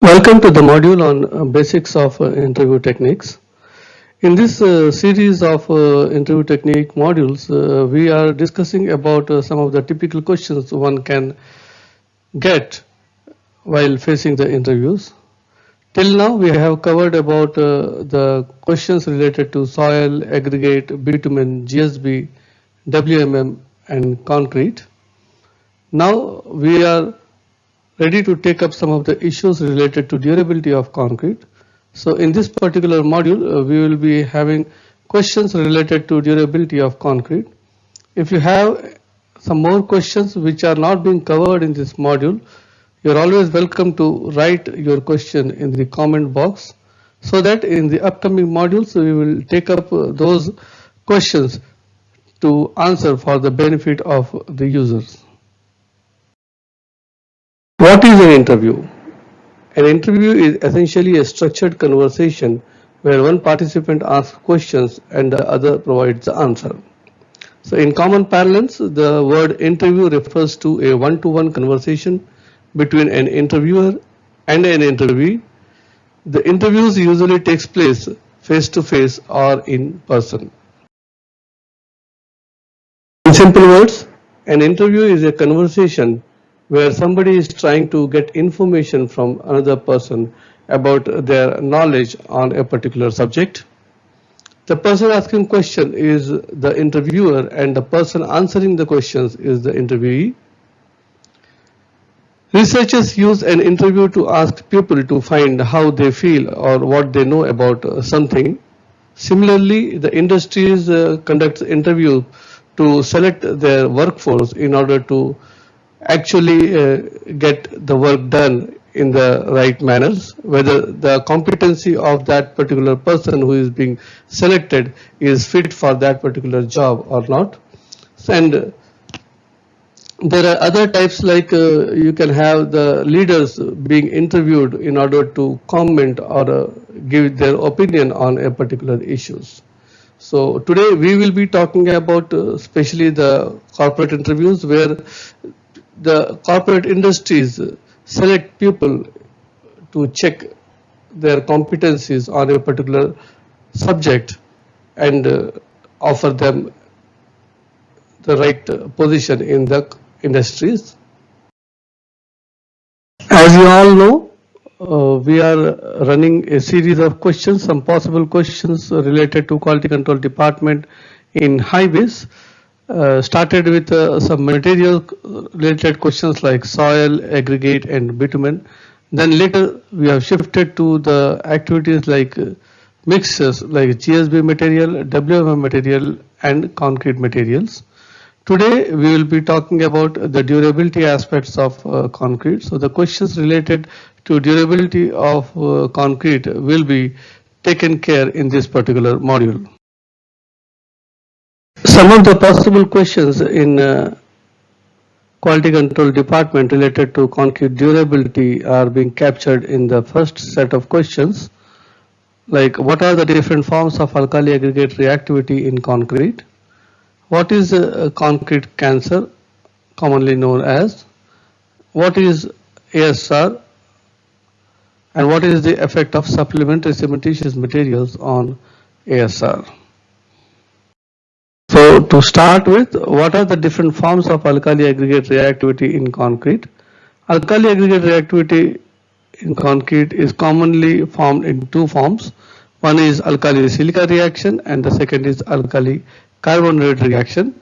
Welcome to the module on basics of interview techniques. In this series of interview technique modules, we are discussing about some of the typical questions one can get while facing the interviews. Till now, we have covered about the questions related to soil, aggregate, bitumen, GSB, WMM, and concrete. Now we are ready to take up some of the issues related to durability of concrete. So in this particular module, we will be having questions related to durability of concrete. If you have some more questions which are not being covered in this module, you're always welcome to write your question in the comment box so that in the upcoming modules, we will take up those questions to answer for the benefit of the users. What is an interview? An interview is essentially a structured conversation where one participant asks questions and the other provides the answer. So in common parlance, the word interview refers to a one-to-one conversation between an interviewer and an interviewee. The interviews usually takes place face-to-face or in person. In simple words, an interview is a conversation where somebody is trying to get information from another person about their knowledge on a particular subject. The person asking question is the interviewer and the person answering the questions is the interviewee. Researchers use an interview to ask people to find how they feel or what they know about something. Similarly, the industries conduct interviews to select their workforce in order to actually get the work done in the right manners, whether the competency of that particular person who is being selected is fit for that particular job or not. And there are other types like you can have the leaders being interviewed in order to comment or give their opinion on a particular issues. So today we will be talking about especially the corporate interviews where the corporate industries select people to check their competencies on a particular subject and offer them the right position in the industries. As you all know, we are running a series of questions, some possible questions related to quality control department in highways. Started with some material related questions like soil, aggregate and bitumen. Then later we have shifted to the activities like mixtures like GSB material, WMM material and concrete materials. Today we will be talking about the durability aspects of concrete. So the questions related to durability of concrete will be taken care in this particular module. Some of the possible questions in quality control department related to concrete durability are being captured in the first set of questions, like what are the different forms of alkali aggregate reactivity in concrete, what is concrete cancer commonly known as, what is ASR, and what is the effect of supplementary cementitious materials on ASR. So to start with, what are the different forms of alkali aggregate reactivity in concrete? Alkali aggregate reactivity in concrete is commonly formed in two forms. One is alkali silica reaction and the second is alkali carbonate reaction.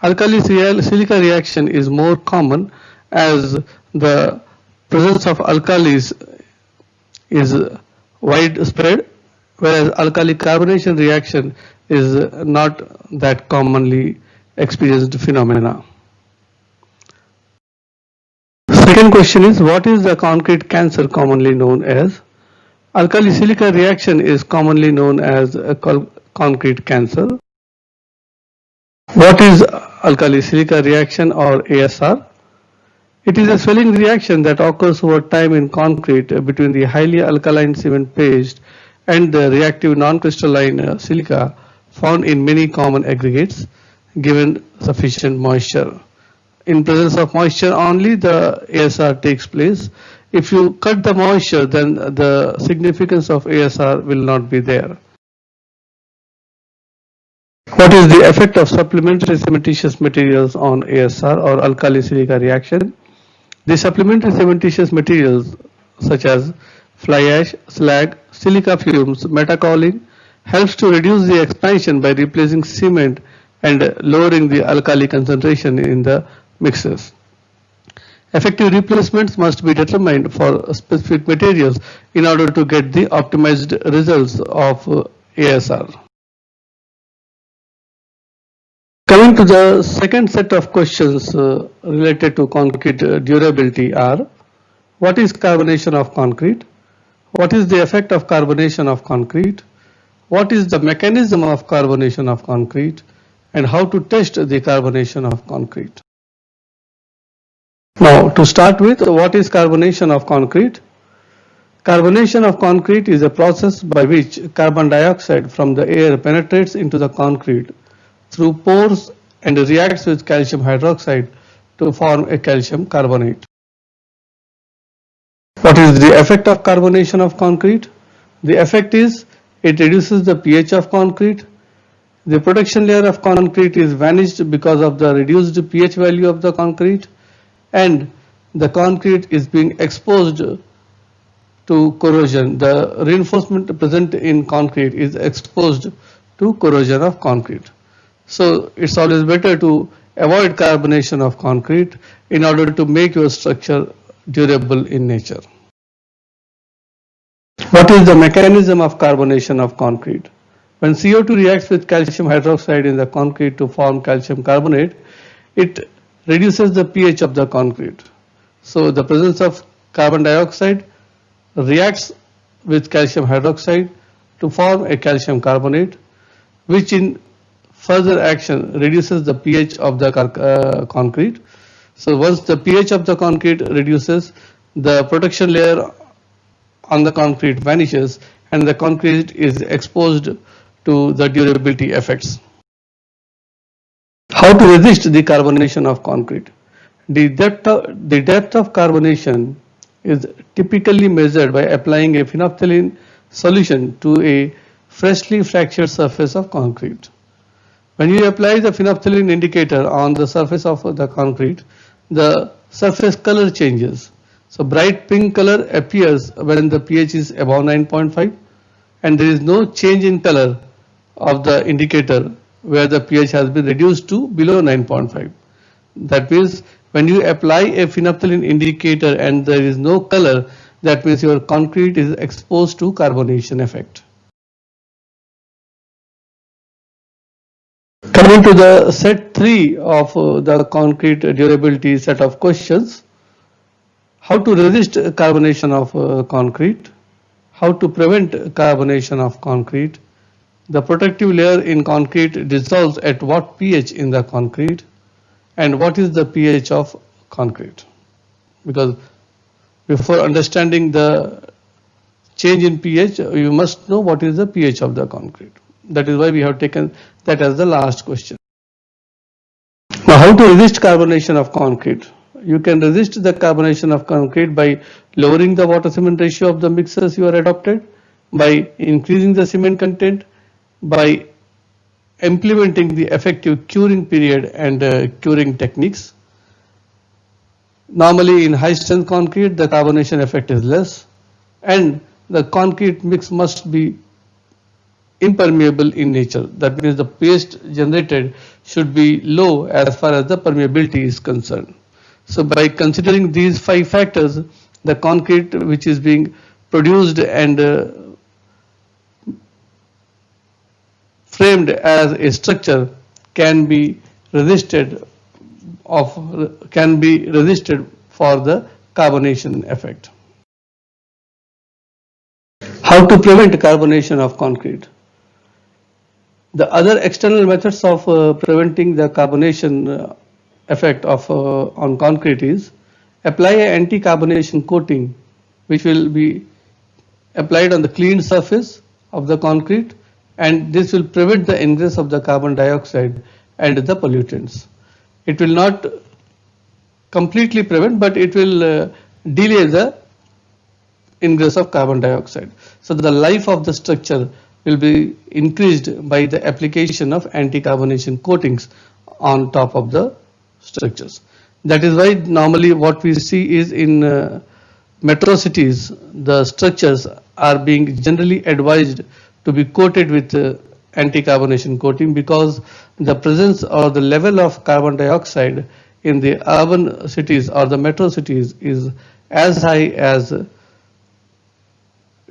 Alkali silica reaction is more common as the presence of alkalis is widespread, whereas alkali carbonation reaction is not that commonly experienced phenomena. Second question is, what is the concrete cancer commonly known as? Alkali silica reaction is commonly known as a concrete cancer. What is alkali silica reaction or ASR? It is a swelling reaction that occurs over time in concrete between the highly alkaline cement paste and the reactive non-crystalline silica found in many common aggregates given sufficient moisture. In presence of moisture only, the ASR takes place. If you cut the moisture, then the significance of ASR will not be there. What is the effect of supplementary cementitious materials on ASR or alkali silica reaction? The supplementary cementitious materials such as fly ash, slag, silica fumes, metakaolin helps to reduce the expansion by replacing cement and lowering the alkali concentration in the mixes. Effective replacements must be determined for specific materials in order to get the optimized results of ASR. Coming to the second set of questions related to concrete durability are: what is carbonation of concrete? What is the effect of carbonation of concrete? What is the mechanism of carbonation of concrete? And how to test the carbonation of concrete? Now, to start with, what is carbonation of concrete? Carbonation of concrete is a process by which carbon dioxide from the air penetrates into the concrete through pores and reacts with calcium hydroxide to form a calcium carbonate. What is the effect of carbonation of concrete? The effect is it reduces the pH of concrete. The protection layer of concrete is vanished because of the reduced pH value of the concrete, and the concrete is being exposed to corrosion. The reinforcement present in concrete is exposed to corrosion of concrete. So it's always better to avoid carbonation of concrete in order to make your structure durable in nature. What is the mechanism of carbonation of concrete? When CO2 reacts with calcium hydroxide in the concrete to form calcium carbonate, it reduces the pH of the concrete. So the presence of carbon dioxide reacts with calcium hydroxide to form a calcium carbonate, which in further action reduces the pH of the concrete. So once the pH of the concrete reduces, the protection layer on the concrete vanishes and the concrete is exposed to the durability effects. How to resist the carbonation of concrete? The depth of carbonation is typically measured by applying a phenolphthalein solution to a freshly fractured surface of concrete. When you apply the phenolphthalein indicator on the surface of the concrete, the surface color changes. So bright pink color appears when the pH is above 9.5, and there is no change in color of the indicator where the pH has been reduced to below 9.5. That means when you apply a phenolphthalein indicator and there is no color, that means your concrete is exposed to carbonation effect. Coming to the set 3 of the concrete durability set of questions: how to resist carbonation of concrete, how to prevent carbonation of concrete, the protective layer in concrete dissolves at what pH in the concrete, and what is the pH of concrete. Because before understanding the change in pH, you must know what is the pH of the concrete. That is why we have taken that as the last question. Now, how to resist carbonation of concrete? You can resist the carbonation of concrete by lowering the water cement ratio of the mixers you are adopted, by increasing the cement content, by implementing the effective curing period and curing techniques. Normally in high strength concrete the carbonation effect is less, and the concrete mix must be impermeable in nature. That means the paste generated should be low as far as the permeability is concerned. So by considering these 5 factors, the concrete which is being produced and framed as a structure can be resisted for the carbonation effect. How to prevent carbonation of concrete? The other external methods of preventing the carbonation effect on concrete is apply an anti-carbonation coating, which will be applied on the clean surface of the concrete, and this will prevent the ingress of the carbon dioxide and the pollutants. It will not completely prevent, but it will delay the ingress of carbon dioxide. So the life of the structure will be increased by the application of anti-carbonation coatings on top of the structures. That is why normally what we see is in metro cities, the structures are being generally advised to be coated with anti-carbonation coating, because the presence or the level of carbon dioxide in the urban cities or the metro cities is as high as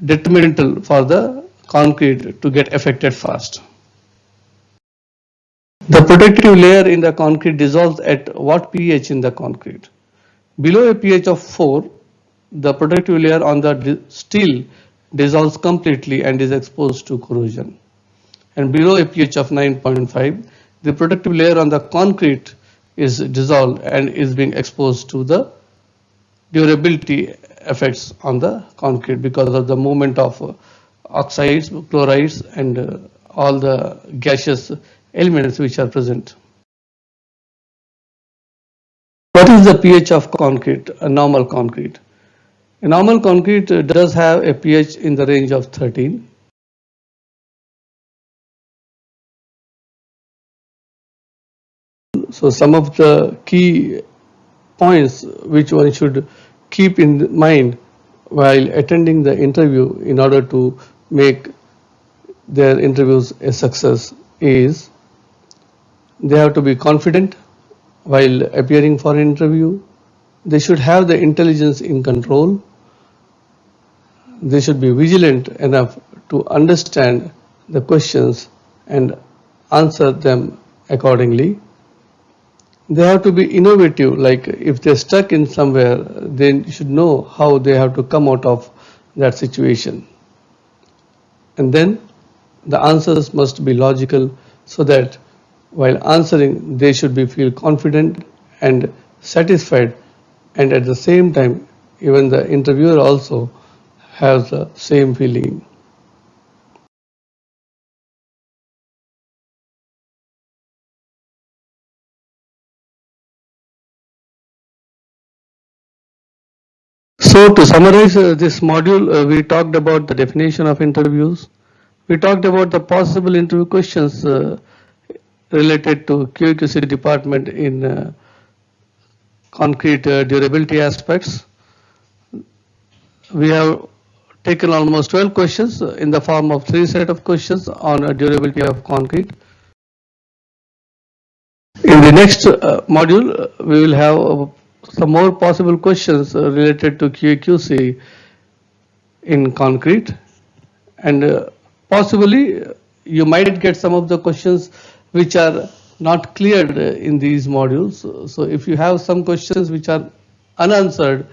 detrimental for the concrete to get affected fast. The protective layer in the concrete dissolves at what pH in the concrete? Below a pH of 4, the protective layer on the steel dissolves completely and is exposed to corrosion. And below a pH of 9.5, the protective layer on the concrete is dissolved and is being exposed to the durability effects on the concrete because of the movement of oxides, chlorides, and all the gaseous elements which are present. What is the pH of concrete, a normal concrete? A normal concrete does have a pH in the range of 13. So some of the key points which one should keep in mind while attending the interview in order to make their interviews a success is they have to be confident while appearing for an interview. They should have the intelligence in control. They should be vigilant enough to understand the questions and answer them accordingly. They have to be innovative, like if they're stuck in somewhere, they should know how they have to come out of that situation. And then the answers must be logical so that while answering they should be feel confident and satisfied, and at the same time even the interviewer also has the same feeling. So to summarize this module, we talked about the definition of interviews. We talked about the possible interview questions related to QAQC department in concrete durability aspects. We have taken almost 12 questions in the form of 3 set of questions on durability of concrete. In the next module, we will have some more possible questions related to QAQC in concrete, and possibly you might get some of the questions which are not cleared in these modules. So if you have some questions which are unanswered,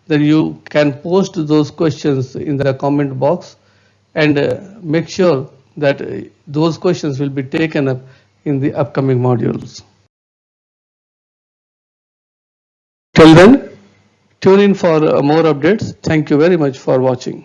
then you can post those questions in the comment box, and make sure that those questions will be taken up in the upcoming modules. Till then, tune in for more updates. Thank you very much for watching.